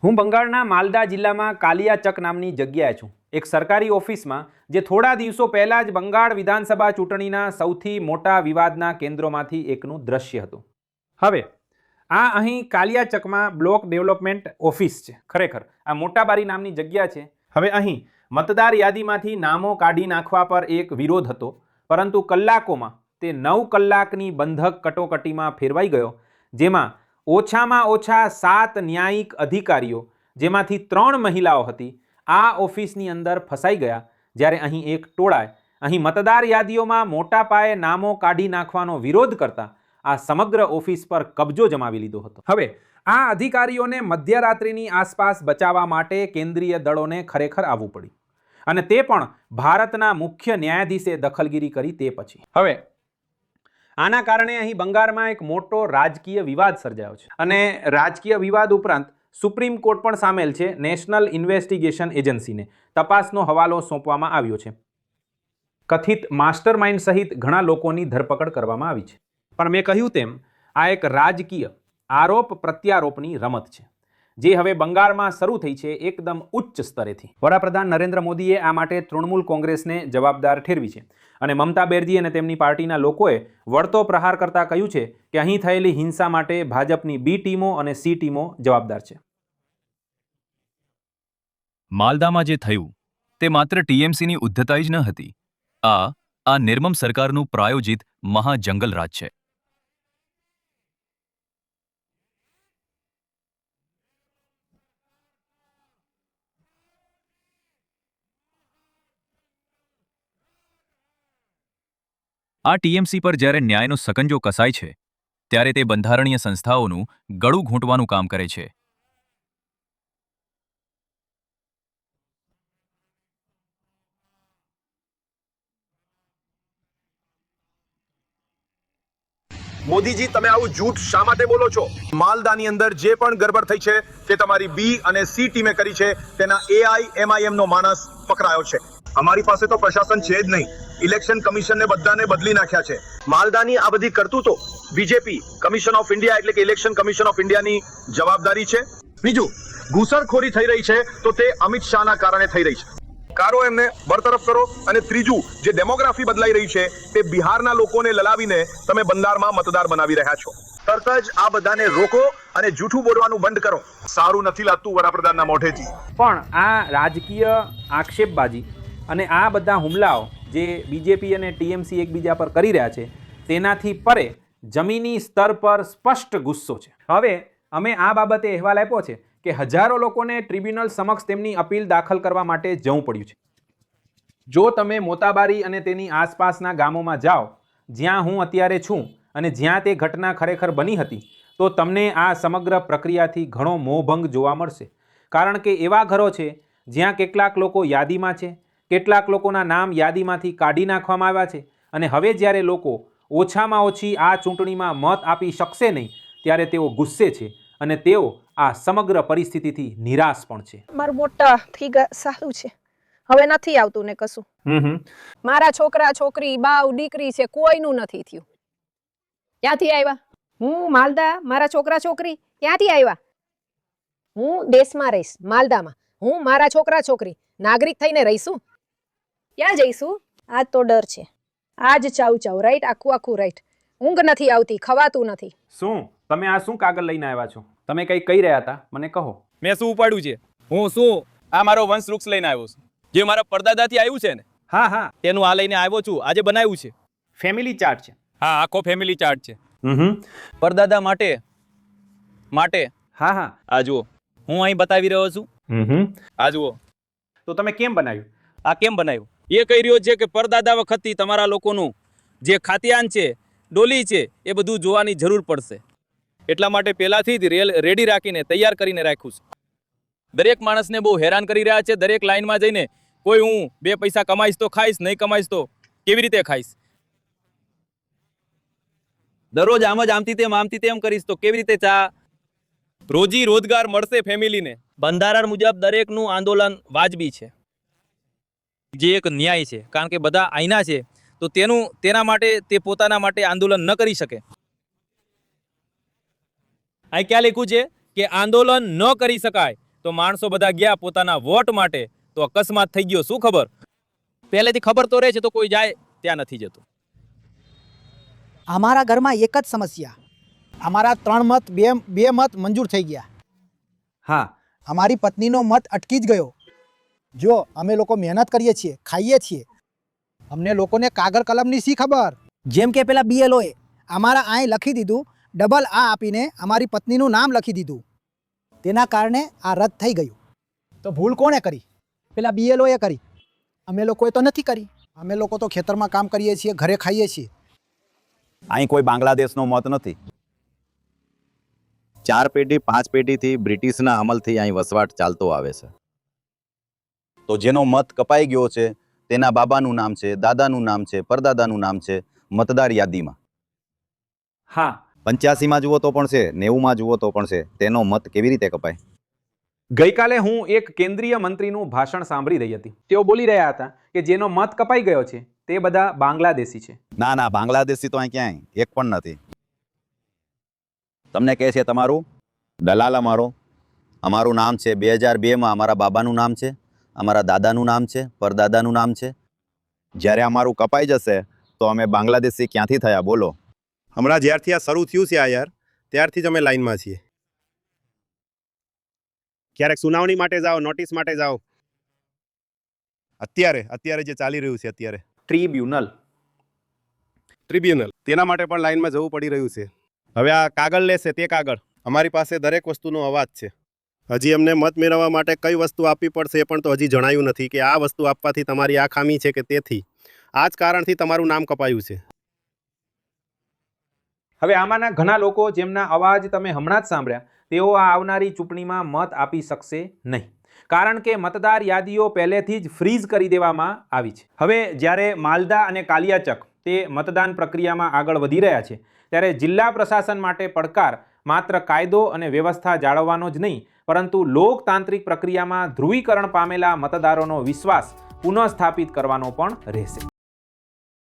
હું બંગાળના માલદા જિલ્લામાં કાલિયાચક નામની જગ્યાએ છું. એક સરકારી ઓફિસમાં જે થોડા દિવસો પહેલાં જ બંગાળ વિધાનસભા ચૂંટણીના સૌથી મોટા વિવાદના કેન્દ્રોમાંથી એકનું દ્રશ્ય હતું. હવે આ અહીં કાલિયાચકમાં બ્લોક ડેવલપમેન્ટ ઓફિસ છે. ખરેખર આ મોટાબારી નામની જગ્યા છે. હવે અહીં મતદાર યાદીમાંથી નામો કાઢી નાખવા પર એક વિરોધ હતો, પરંતુ કલાકોમાં તે 9 કલાકની બંધક કટોકટીમાં ફેરવાઈ ગયો, જેમાં ઓછામાં ઓછા 7 ન્યાયિક અધિકારીઓ, જેમાંથી 3 મહિલાઓ હતી, આ ઓફિસની અંદર ફસાઈ ગયા. જ્યારે અહીં એક ટોળાએ અહીં મતદાર યાદીઓમાં મોટા પાયે નામો કાઢી નાખવાનો વિરોધ કરતા આ સમગ્ર ઓફિસ પર કબજો જમાવી લીધો હતો. હવે આ અધિકારીઓને મધ્યરાત્રિની આસપાસ બચાવવા માટે કેન્દ્રીય દળોને ખરેખર આવવું પડ્યું, અને તે પણ ભારતના મુખ્ય ન્યાયાધીશે દખલગીરી કરી તે પછી. હવે આના કારણે અહીં બંગાળમાં એક મોટો રાજકીય વિવાદ સર્જાયો છે, અને રાજકીય વિવાદ ઉપરાંત સુપ્રીમ કોર્ટ પણ સામેલ છે. નેશનલ ઇન્વેસ્ટિગેશન એજન્સીને તપાસનો હવાલો સોંપવામાં આવ્યો છે. કથિત માસ્ટરમાઇન્ડ સહિત ઘણા લોકોની ધરપકડ કરવામાં આવી છે. પણ મેં કહ્યું તેમ આ એક રાજકીય આરોપ પ્રત્યારોપની રમત છે, જે હવે બંગાળમાં શરૂ થઈ છે એકદમ ઉચ્ચ સ્તરેથી. વડાપ્રધાન નરેન્દ્ર મોદીએ આ માટે તૃણમૂલ કોંગ્રેસને જવાબદાર ઠેરવી છે, અને મમતા બેનર્જી અને તેમની પાર્ટીના લોકોએ વળતો પ્રહાર કરતા કહ્યું છે કે અહીં થયેલી હિંસા માટે ભાજપની બી ટીમો અને સી ટીમો જવાબદાર છે. માલદામાં જે થયું તે માત્ર ટીએમસીની ઉદ્ધતાઈ જ ન હતી. આ નિર્મમ સરકારનું પ્રાયોજિત મહાજંગલરાજ છે. આ ટીએમસી પર જ્યારે ન્યાયનો સકંજો કસાય છે, ત્યારે તે બંધારણીય સંસ્થાઓનું ગળું ઘૂંટવાનું કામ કરે છે. મોદીજી, તમે આવું જૂઠ શા માટે બોલો છો? માલદાની અંદર જે પણ ગડબડ થઈ છે તે તમારી બી અને સી ટીમે કરી છે. તેના AIMIM નો માણસ પકડાયો છે. અમારી પાસે તો પ્રશાસન છે જ નહીં. ઇલેક્શન કમિશનને બધાને બદલી નાખ્યા છે. માલદાની આ બધી કરતૂતો બીજેપી કમિશન ઓફ ઇન્ડિયા એટલે કે ઇલેક્શન કમિશન ઓફ ઇન્ડિયાની જવાબદારી છે. બીજું, ઘૂસણખોરી થઈ રહી છે તો તે અમિત શાહના કારણે થઈ રહી છે. કારો એમને બરતરફ કરો. અને ત્રીજું, જે ડેમોગ્રાફી બદલાઈ રહી છે તે બિહારના લોકોને લલાવીને તમે બંગાળમાં મતદાર બનાવી રહ્યા છો. તરત જ આ બધાને રોકો અને જૂઠું બોલવાનું બંધ કરો. સારું નથી લાગતું વડાપ્રધાનના મોઢેથી. પણ આ રાજકીય આક્ષેપબાજી અને આ બધા હુમલાઓ જે બીજેપી અને ટીએમસી એકબીજા પર કરી રહ્યા છે, તેનાથી પરે જમીની સ્તર પર સ્પષ્ટ ગુસ્સો છે. હવે અમે આ બાબતે અહેવાલ આપ્યો છે કે હજારો લોકોને ટ્રિબ્યુનલ સમક્ષ તેમની અપીલ દાખલ કરવા માટે જવું પડ્યું છે. જો તમે મોતાબારી અને તેની આસપાસના ગામોમાં જાઓ, જ્યાં હું અત્યારે છું અને જ્યાં તે ઘટના ખરેખર બની હતી, તો તમને આ સમગ્ર પ્રક્રિયાથી ઘણો મોહભંગ જોવા મળશે. કારણ કે એવા ઘરો છે જ્યાં કેટલાક લોકો યાદીમાં છે, કેટલાક લોકોના નામ યાદીમાંથી કાઢી નાખવામાં આવ્યા છે, અને હવે જ્યારે લોકો ઓછામાં ઓછી આ ચૂંટણીમાં મત આપી શકશે નહીં, ત્યારે તેઓ ગુસ્સે છે, અને તેઓ આ સમગ્ર પરિસ્થિતિથી નિરાશ પણ છે. મારું મોટા થઈ ગયા સારું છે, હવે નથી આવતું ને કશું. મારા છોકરા છોકરી બાવ દીકરી છે, કોઈનું નથી થયું. ક્યાંથી આવ્યા? હું માલદા. મારા છોકરા છોકરી ક્યાંથી આવ્યા? હું દેશમાં રહીશ, માલદામાં. હું મારા છોકરા છોકરી નાગરિક થઈને રહીશું. ક્યાં જઈશું? આજ તો ડર છે. આજ ચાવ ચાવ, રાઈટ, આખું રાઈટ. ઊંઘ નથી આવતી, ખવાતું નથી. શું તમે આ શું કાગળ લઈને આવ્યા છો? તમે કંઈ કહી રહ્યા હતા, મને કહો. મેં શું ઉપાડ્યું છે? હું શું આ મારો વંશવૃક્ષ લઈને આવ્યો છું, જે મારા પરદાદાથી આવ્યું છે ને. હા, તેનું આ લઈને આવ્યો છું. આજે બનાવ્યું છે. ફેમિલી ચાર્ટ છે? હા, આખો ફેમિલી ચાર્ટ છે. પરદાદા માટે. હા, આ જુઓ, હું અહીં બતાવી રહ્યો છું. આ જુઓ. તો તમે કેમ બનાવ્યું? આ કેમ બનાવ્યું? એ કહી રહ્યો છે કે પરદાદા વખતથી તમારા લોકોનું જે ખાતિયાન છે, ડોલી છે, એ બધું જોવાની જરૂર પડશે. એટલા માટે પહેલાથી જ રેડી રાખીને તૈયાર કરીને રાખ્યું છે. દરેક માણસને બહુ હેરાન કરી રહ્યા છે. દરેક લાઈનમાં જઈને કોઈ હું 2 પૈસા કમાઈશ તો ખાઈશ, નહીં કમાઈશ તો કેવી રીતે ખાઈશ? દરરોજ આમથી તેમ કરીશ તો કેવી રીતે ચા રોજી રોજગાર મળશે ફેમિલીને? બંધારણ મુજબ દરેકનું આંદોલન વાજબી છે, જે એક ન્યાય છે. કારણ કે બધા આઈના છે, તો તેના માટે તે પોતાના માટે આંદોલન ન કરી શકે. અહીં ક્યાં લખ્યું છે કે આંદોલન ન કરી શકાય? તો માણસો બધા ગયા પોતાના વોટ માટે, તો અકસ્માત થઈ ગયો. શું ખબર? પહેલેથી ખબર તો રહે છે તો કોઈ જાય ત્યાં નથી જતું. અમારા ઘરમાં એક જ સમસ્યા, અમારા 3 મત બે મત મંજૂર થઈ ગયા. હા, અમારી પત્નીનો મત અટકી જ ગયો. જો અમે લોકો મહેનત કરીએ છીએ, ખાઈએ છીએ, અમને લોકોને કાગળ કલમની શી ખબર. જેમ કે પેલા BLOએ અમારા અહીં લખી દીધું, ડબલ આ આપીને અમારી પત્નીનું નામ લખી દીધું. તેના કારણે આ રદ થઈ ગયું. તો ભૂલ કોણે કરી? પેલા BLOએ કરી. અમે લોકોએ તો નથી કરી. અમે લોકો તો ખેતરમાં કામ કરીએ છીએ, ઘરે ખાઈએ છીએ. અહીં કોઈ બાંગ્લાદેશનો મત નથી. 4 પેઢી 5 પેઢીથી બ્રિટિશના અમલથી અહીં વસવાટ ચાલતો આવે છે. તો જેનો મત કપાઈ ગયો છે તેના બાબાનું નામ છે, દાદાનું નામ છે, પરદાદાનું નામ છે મતદાર યાદીમાં. હા, 85માં જુઓ તો પણ છે, 90માં જુઓ તો પણ છે. તેનો મત કેવી રીતે કપાય? ગઈકાલે હું એક કેન્દ્રીય મંત્રીનું ભાષણ સાંભળી રહી હતી. તેઓ બોલી રહ્યા હતા કે જેનો મત કપાઈ ગયો છે તે બધા બાંગ્લાદેશી છે. ના ના, બાંગ્લાદેશી તો અહીં ક્યાંય એક પણ નથી. તમને કહે છે તમારું દલાલ અમારું નામ છે 2002માં અમારા બાબાનું નામ છે, અમારા દાદાનું નામ છે, પરદાદાનું નામ છે. જ્યારે અમારું કપાઈ જશે તો અમે બાંગ્લાદેશી ક્યાંથી થયા બોલો? હમણાં જ્યારથી આ શરૂ થયું છે આ યાર, ત્યારથી જ અમે લાઈનમાં છીએ. ક્યારેક સુનાવણી માટે જાઓ, નોટિસ માટે જાઓ. અત્યારે જે ચાલી રહ્યું છે અત્યારે ટ્રિબ્યુનલ તેના માટે પણ લાઈનમાં જવું પડી રહ્યું છે. હવે આ કાગળ લેશે તે કાગળ, અમારી પાસે દરેક વસ્તુનો અવાજ છે. હજી અમને મત મેળવવા માટે કઈ વસ્તુ આપવી પડશે એ પણ તો હજી જણાયું નથી કે આ વસ્તુ આપવાથી તમારી આ ખામી છે કે તેથી આ જ કારણથી તમારું નામ કપાયું છે. હવે આમાંના ઘણા લોકો જેમના અવાજ તમે હમણાં જ સાંભળ્યા, તેઓ આ આવનારી ચૂંટણીમાં મત આપી શકશે નહીં, કારણ કે મતદાર યાદીઓ પહેલેથી જ ફ્રીઝ કરી દેવામાં આવી છે. હવે જ્યારે માલદા અને કાલિયાચક તે મતદાન પ્રક્રિયામાં આગળ વધી રહ્યા છે, ત્યારે જિલ્લા પ્રશાસન માટે પડકાર માત્ર કાયદો અને વ્યવસ્થા જાળવવાનો જ નહીં, પરંતુ લોકતાંત્રિક પ્રક્રિયામાં ધ્રુવીકરણ પામેલા મતદારોનો વિશ્વાસ પુનઃસ્થાપિત કરવાનો પણ રહેશે.